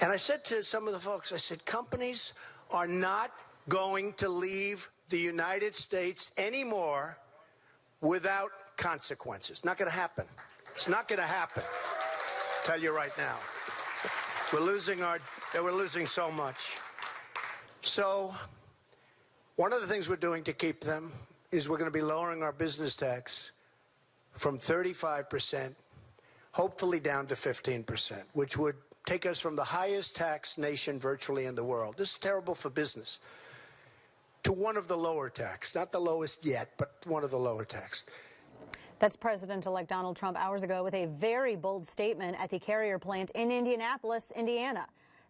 And I said to some of the folks, I said, companies are not going to leave the United States anymore without consequences. Not going to happen. It's not going to happen. I'll tell you right now. We're losing so much. So one of the things we're doing to keep them is we're going to be lowering our business tax from 35%, hopefully down to 15%, which would take us from the highest tax nation virtually in the world. This is terrible for business. To one of the lower tax, not the lowest yet, but one of the lower tax. That's President-elect Donald Trump hours ago with a very bold statement at the Carrier plant in Indianapolis, Indiana.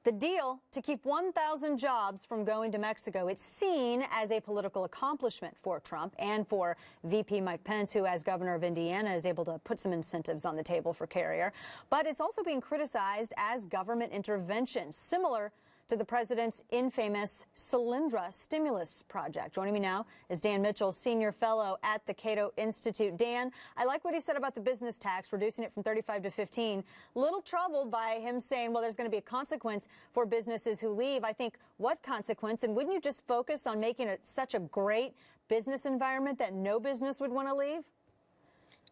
The deal to keep 1,000 jobs from going to Mexico, it's seen as a political accomplishment for Trump and for VP Mike Pence, who as governor of Indiana is able to put some incentives on the table for Carrier. But it's also being criticized as government intervention, similar to the president's infamous Solyndra stimulus project. Joining me now is Dan Mitchell, senior fellow at the Cato Institute. Dan, I like what he said about the business tax, reducing it from 35 to 15. Little troubled by him saying, well, there's going to be a consequence for businesses who leave. I think, what consequence? And wouldn't you just focus on making it such a great business environment that no business would want to leave?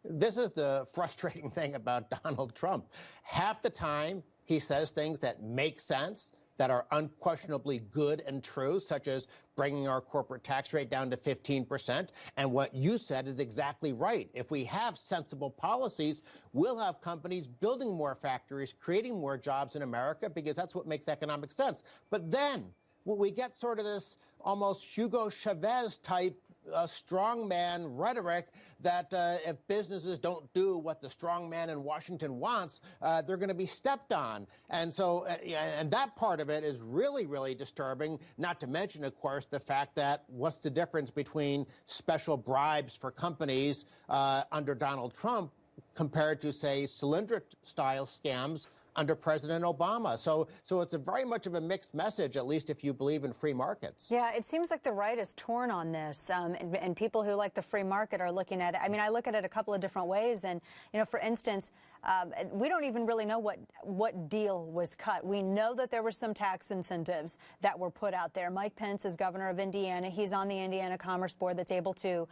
This is the frustrating thing about Donald Trump. Half the time, he says things that make sense, that are unquestionably good and true, such as bringing our corporate tax rate down to 15%. And what you said is exactly right. If we have sensible policies, we'll have companies building more factories, creating more jobs in America, because that's what makes economic sense. But then we get sort of this almost Hugo Chavez type strongman rhetoric that if businesses don't do what the strongman in Washington wants, they're going to be stepped on. And so, and that part of it is really, really disturbing, not to mention, of course, the fact that what's the difference between special bribes for companies under Donald Trump compared to, say, Solyndra-style scams under President Obama. So it's a very much of a mixed message, at least if you believe in free markets. Yeah, it seems like the right is torn on this, and people who like the free market are looking at it. I mean, I look at it a couple of different ways, and, you know, for instance, we don't even really know what deal was cut. We know that there were some tax incentives that were put out there. Mike Pence is governor of Indiana. He's on the Indiana Commerce Board that's able to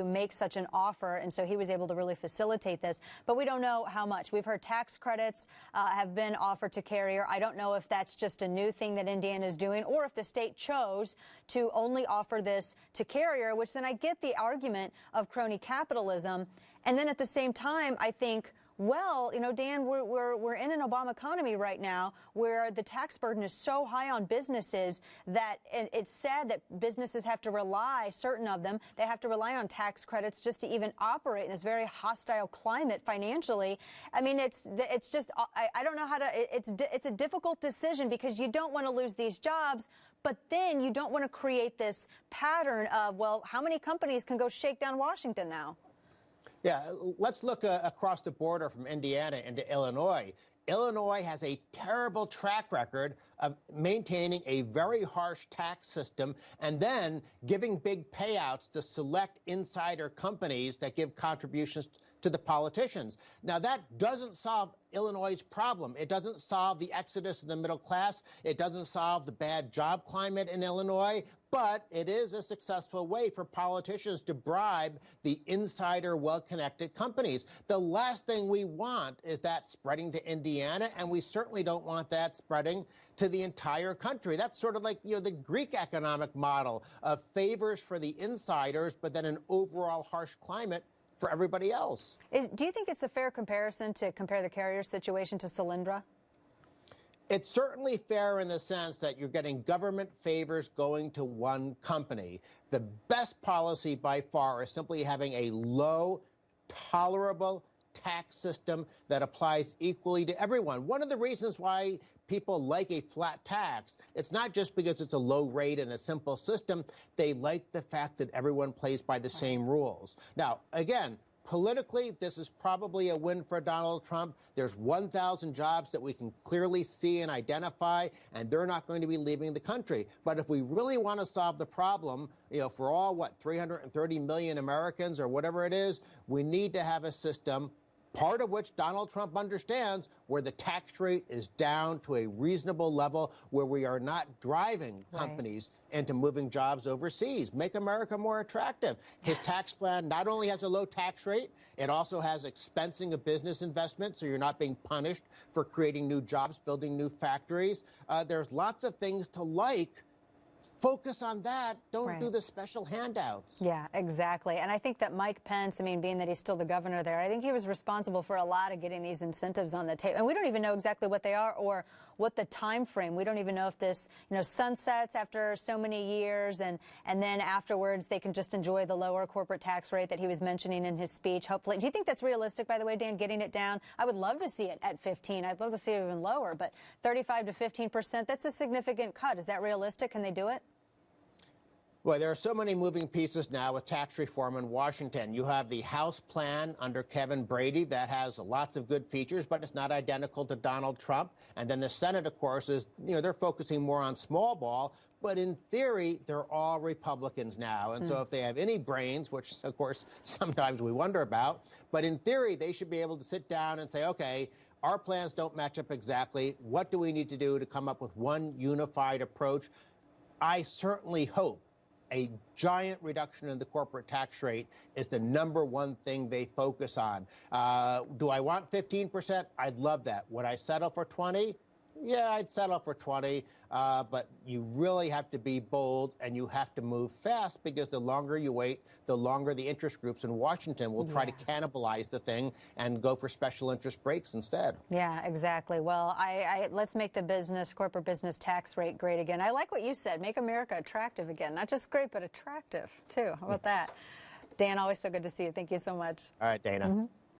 make such an offer, and so he was able to really facilitate this. But we don't know how much. We've heard tax credits have been offered to Carrier. I don't know if that's just a new thing that Indiana is doing, or if the state chose to only offer this to Carrier, which then I get the argument of crony capitalism. And then at the same time, I think, well, you know, Dan, we're in an Obama economy right now where the tax burden is so high on businesses that it's sad that businesses have to rely, certain of them, they have to rely on tax credits just to even operate in this very hostile climate financially. I mean, it's just, I don't know how to, it's a difficult decision because you don't want to lose these jobs, but then you don't want to create this pattern of, well, how many companies can go shake down Washington now? Yeah, let's look across the border from Indiana into Illinois. Illinois has a terrible track record of maintaining a very harsh tax system and then giving big payouts to select insider companies that give contributions to the politicians. Now, that doesn't solve Illinois' problem. It doesn't solve the exodus of the middle class. It doesn't solve the bad job climate in Illinois, but it is a successful way for politicians to bribe the insider, well-connected companies. The last thing we want is that spreading to Indiana, and we certainly don't want that spreading to the entire country. That's sort of like, you know, the Greek economic model of favors for the insiders, but then an overall harsh climate for everybody else. Do you think it's a fair comparison to compare the Carrier situation to Solyndra? It's certainly fair in the sense that you're getting government favors going to one company. The best policy by far is simply having a low, tolerable tax system that applies equally to everyone. One of the reasons why people like a flat tax, it's not just because it's a low rate and a simple system. They like the fact that everyone plays by the same rules. Now, again, politically, this is probably a win for Donald Trump. There's 1,000 jobs that we can clearly see and identify, and they're not going to be leaving the country. But if we really want to solve the problem, you know, for all, 330 million Americans or whatever it is, we need to have a system part of which Donald Trump understands, where the tax rate is down to a reasonable level where we are not driving companies into moving jobs overseas. Make America more attractive. His tax plan not only has a low tax rate, it also has expensing of business investment, so you're not being punished for creating new jobs, building new factories. There's lots of things to like. Focus on that. Don't do the special handouts. Yeah, exactly. And I think that Mike Pence, I mean, being that he's still the governor there, I think he was responsible for a lot of getting these incentives on the table. And we don't even know exactly what they are or what the time frame. We don't even know if this, sunsets after so many years and then afterwards they can just enjoy the lower corporate tax rate that he was mentioning in his speech. Hopefully. Do you think that's realistic, by the way, Dan, getting it down? I would love to see it at 15. I'd love to see it even lower, but 35 to 15%, that's a significant cut. Is that realistic? Can they do it? Well, there are so many moving pieces now with tax reform in Washington. You have the House plan under Kevin Brady that has lots of good features, but it's not identical to Donald Trump. And then the Senate, of course, is, they're focusing more on small ball. But in theory, they're all Republicans now. And so if they have any brains, which, of course, sometimes we wonder about, but in theory, they should be able to sit down and say, okay, our plans don't match up exactly. What do we need to do to come up with one unified approach? I certainly hope a giant reduction in the corporate tax rate is the #1 thing they focus on. Do I want 15%? I'd love that. Would I settle for 20? Yeah, I'd settle for 20, but you really have to be bold and you have to move fast, because the longer you wait, the longer the interest groups in Washington will try to cannibalize the thing and go for special interest breaks instead. Yeah, exactly. Well, let's make the corporate business tax rate great again. I like what you said. Make America attractive again. Not just great, but attractive, too. How about that? Dan, always so good to see you. Thank you so much. All right, Dana.